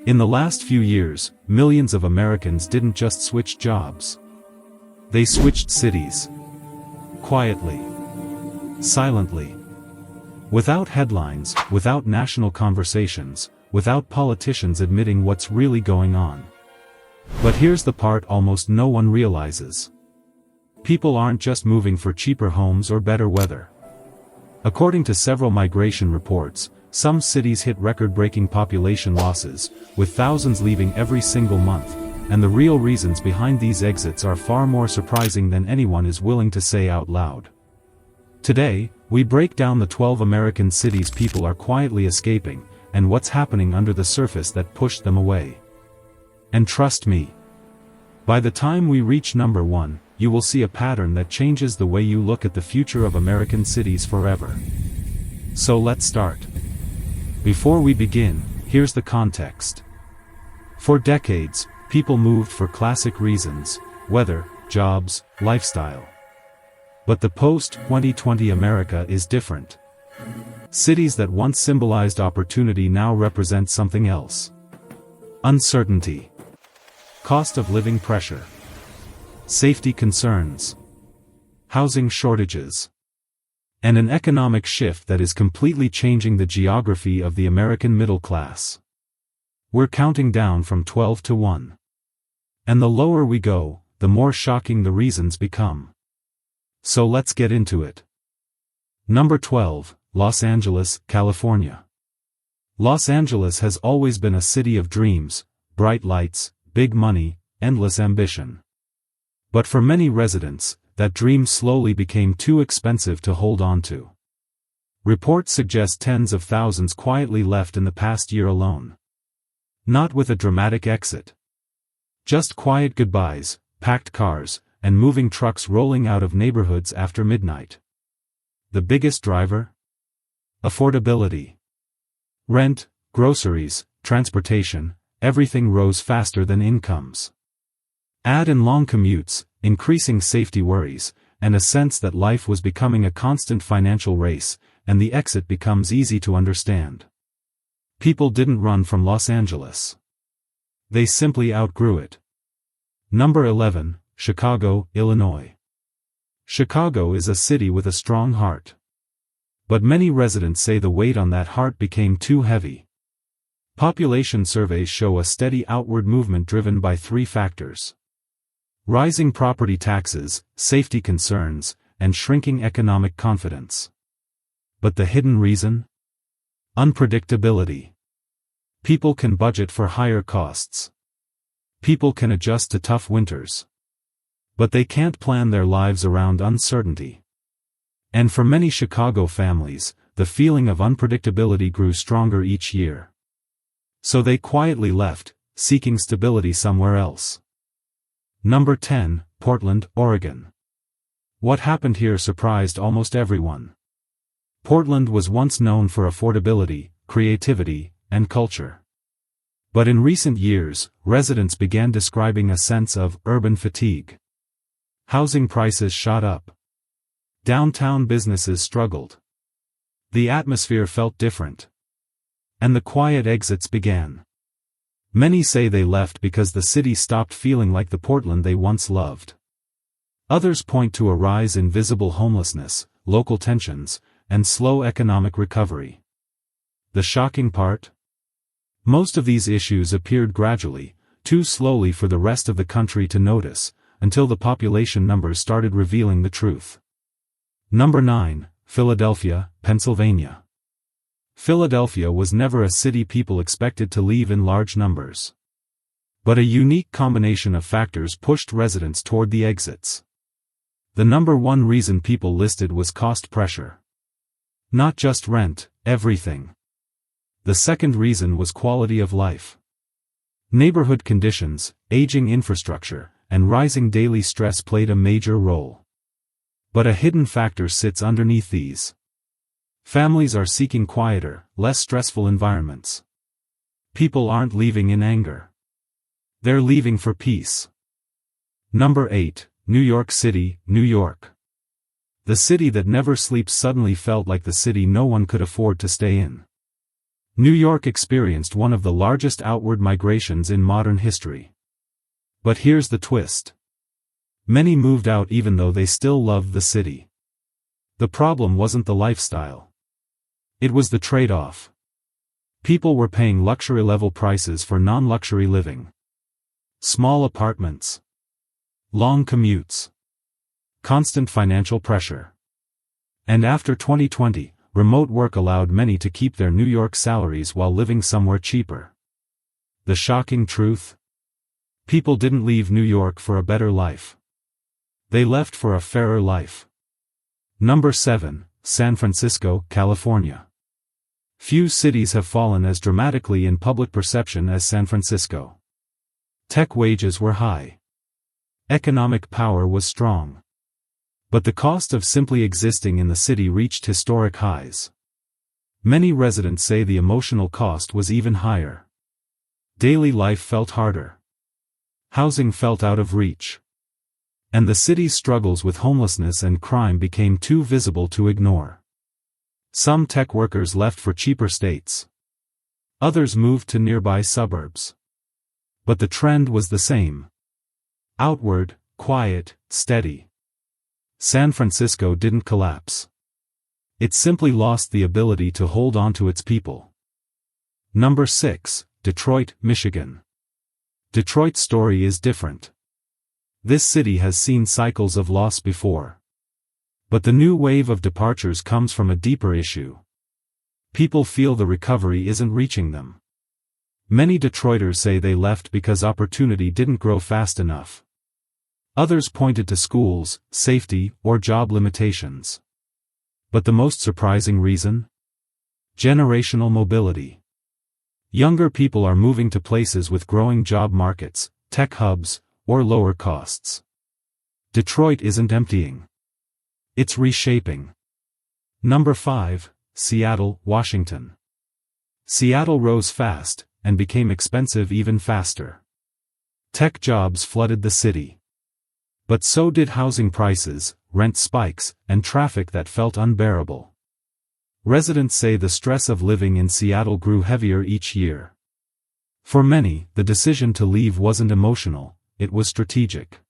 In the last few years, millions of Americans didn't just switch jobs. They switched cities. Quietly. Silently. Without headlines, without national conversations, without politicians admitting what's really going on. But here's the part almost no one realizes. People aren't just moving for cheaper homes or better weather. According to several migration reports, some cities hit record-breaking population losses, with thousands leaving every single month, and the real reasons behind these exits are far more surprising than anyone is willing to say out loud. Today, we break down the 12 American cities people are quietly escaping, and what's happening under the surface that pushed them away. And trust me, by the time we reach number 1, you will see a pattern that changes the way you look at the future of American cities forever. So let's start. Before we begin, here's the context. For decades, people moved for classic reasons: weather, jobs, lifestyle. But the post-2020 America is different. Cities that once symbolized opportunity now represent something else. Uncertainty. Cost of living pressure. Safety concerns. Housing shortages. And an economic shift that is completely changing the geography of the American middle class. We're counting down from 12 to 1. And the lower we go, the more shocking the reasons become. So let's get into it. Number 12, Los Angeles, California. Los Angeles has always been a city of dreams, bright lights, big money, endless ambition. But for many residents, that dream slowly became too expensive to hold on to. Reports suggest tens of thousands quietly left in the past year alone. Not with a dramatic exit. Just quiet goodbyes, packed cars, and moving trucks rolling out of neighborhoods after midnight. The biggest driver? Affordability. Rent, groceries, transportation, everything rose faster than incomes. Add in long commutes, increasing safety worries, and a sense that life was becoming a constant financial race, and the exit becomes easy to understand. People didn't run from Los Angeles. They simply outgrew it. Number 11, Chicago, Illinois. Chicago is a city with a strong heart. But many residents say the weight on that heart became too heavy. Population surveys show a steady outward movement driven by 3 factors. Rising property taxes, safety concerns, and shrinking economic confidence. But the hidden reason? Unpredictability. People can budget for higher costs. People can adjust to tough winters. But they can't plan their lives around uncertainty. And for many Chicago families, the feeling of unpredictability grew stronger each year. So they quietly left, seeking stability somewhere else. Number 10, Portland, Oregon. What happened here surprised almost everyone. Portland was once known for affordability, creativity, and culture. But in recent years, residents began describing a sense of urban fatigue. Housing prices shot up. Downtown businesses struggled. The atmosphere felt different. And the quiet exits began. Many say they left because the city stopped feeling like the Portland they once loved. Others point to a rise in visible homelessness, local tensions, and slow economic recovery. The shocking part? Most of these issues appeared gradually, too slowly for the rest of the country to notice, until the population numbers started revealing the truth. Number 9, Philadelphia, Pennsylvania. Philadelphia was never a city people expected to leave in large numbers. But a unique combination of factors pushed residents toward the exits. The number 1 reason people listed was cost pressure. Not just rent, everything. The second reason was quality of life. Neighborhood conditions, aging infrastructure, and rising daily stress played a major role. But a hidden factor sits underneath these. Families are seeking quieter, less stressful environments. People aren't leaving in anger. They're leaving for peace. Number 8, New York City, New York. The city that never sleeps suddenly felt like the city no one could afford to stay in. New York experienced one of the largest outward migrations in modern history. But here's the twist. Many moved out even though they still loved the city. The problem wasn't the lifestyle. It was the trade-off. People were paying luxury-level prices for non-luxury living. Small apartments. Long commutes. Constant financial pressure. And after 2020, remote work allowed many to keep their New York salaries while living somewhere cheaper. The shocking truth? People didn't leave New York for a better life. They left for a fairer life. Number 7, San Francisco, California. Few cities have fallen as dramatically in public perception as San Francisco. Tech wages were high. Economic power was strong. But the cost of simply existing in the city reached historic highs. Many residents say the emotional cost was even higher. Daily life felt harder. Housing felt out of reach. And the city's struggles with homelessness and crime became too visible to ignore. Some tech workers left for cheaper states. Others moved to nearby suburbs. But the trend was the same. Outward, quiet, steady. San Francisco didn't collapse. It simply lost the ability to hold on to its people. Number 6, Detroit, Michigan. Detroit's story is different. This city has seen cycles of loss before. But the new wave of departures comes from a deeper issue. People feel the recovery isn't reaching them. Many Detroiters say they left because opportunity didn't grow fast enough. Others pointed to schools, safety, or job limitations. But the most surprising reason? Generational mobility. Younger people are moving to places with growing job markets, tech hubs, or lower costs. Detroit isn't emptying. It's reshaping. Number 5, Seattle, Washington. Seattle rose fast, and became expensive even faster. Tech jobs flooded the city. But so did housing prices, rent spikes, and traffic that felt unbearable. Residents say the stress of living in Seattle grew heavier each year. For many, the decision to leave wasn't emotional, it was strategic.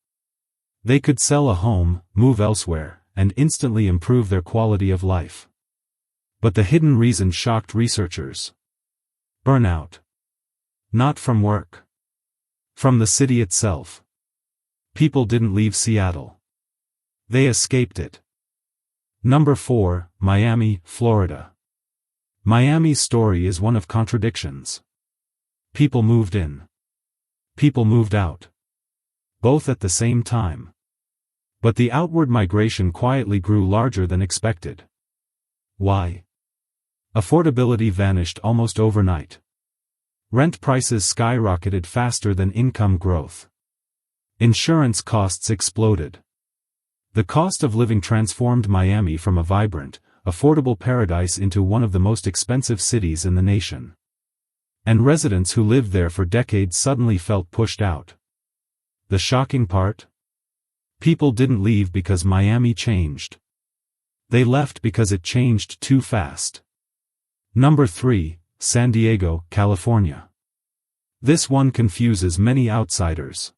They could sell a home, move elsewhere, and instantly improve their quality of life. But the hidden reason shocked researchers. Burnout. Not from work. From the city itself. People didn't leave Seattle. They escaped it. Number 4, Miami, Florida. Miami's story is one of contradictions. People moved in. People moved out. Both at the same time. But the outward migration quietly grew larger than expected. Why? Affordability vanished almost overnight. Rent prices skyrocketed faster than income growth. Insurance costs exploded. The cost of living transformed Miami from a vibrant, affordable paradise into one of the most expensive cities in the nation. And residents who lived there for decades suddenly felt pushed out. The shocking part? People didn't leave because Miami changed. They left because it changed too fast. Number 3, San Diego, California. This one confuses many outsiders.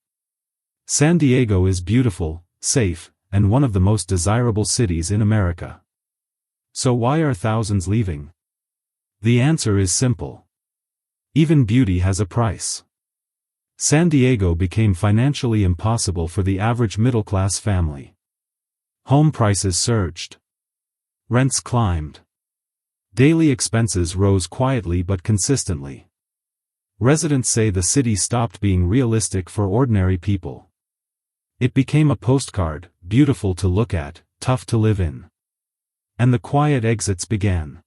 San Diego is beautiful, safe, and one of the most desirable cities in America. So why are thousands leaving? The answer is simple. Even beauty has a price. San Diego became financially impossible for the average middle-class family. Home prices surged. Rents climbed. Daily expenses rose quietly but consistently. Residents say the city stopped being realistic for ordinary people. It became a postcard, beautiful to look at, tough to live in. And the quiet exits began.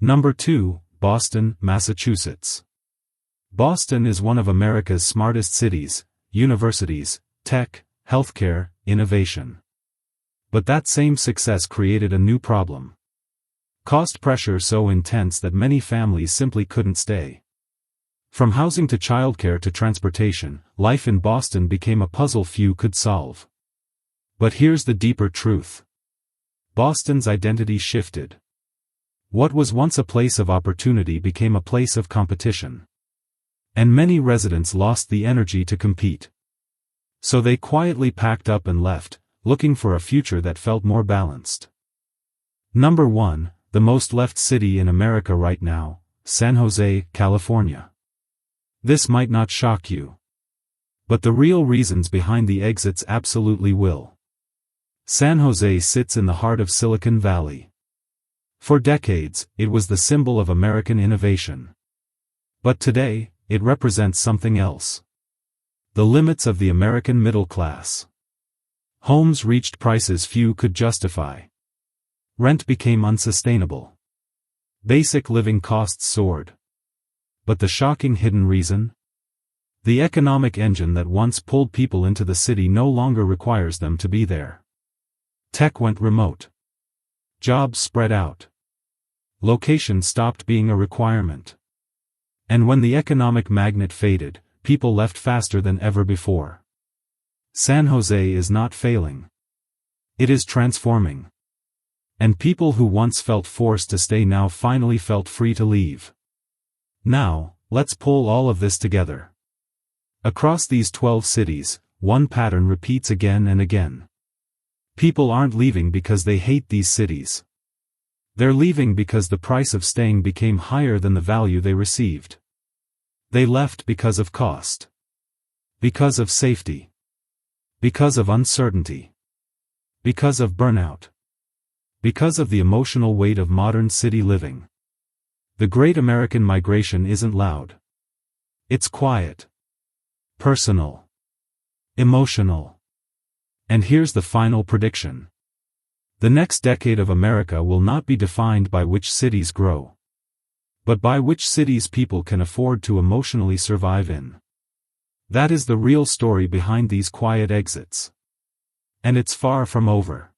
Number 2, Boston, Massachusetts. Boston is one of America's smartest cities, universities, tech, healthcare, innovation. But that same success created a new problem. Cost pressure so intense that many families simply couldn't stay. From housing to childcare to transportation, life in Boston became a puzzle few could solve. But here's the deeper truth. Boston's identity shifted. What was once a place of opportunity became a place of competition. And many residents lost the energy to compete. So they quietly packed up and left, looking for a future that felt more balanced. Number 1, the most left city in America right now, San Jose, California. This might not shock you. But the real reasons behind the exits absolutely will. San Jose sits in the heart of Silicon Valley. For decades, it was the symbol of American innovation. But today, it represents something else. The limits of the American middle class. Homes reached prices few could justify. Rent became unsustainable. Basic living costs soared. But the shocking hidden reason? The economic engine that once pulled people into the city no longer requires them to be there. Tech went remote. Jobs spread out. Location stopped being a requirement. And when the economic magnet faded, people left faster than ever before. San Jose is not failing. It is transforming. And people who once felt forced to stay now finally felt free to leave. Now, let's pull all of this together. Across these 12 cities, one pattern repeats again and again. People aren't leaving because they hate these cities. They're leaving because the price of staying became higher than the value they received. They left because of cost. Because of safety. Because of uncertainty. Because of burnout. Because of the emotional weight of modern city living. The Great American Migration isn't loud. It's quiet. Personal. Emotional. And here's the final prediction. The next decade of America will not be defined by which cities grow, but by which cities people can afford to emotionally survive in. That is the real story behind these quiet exits. And it's far from over.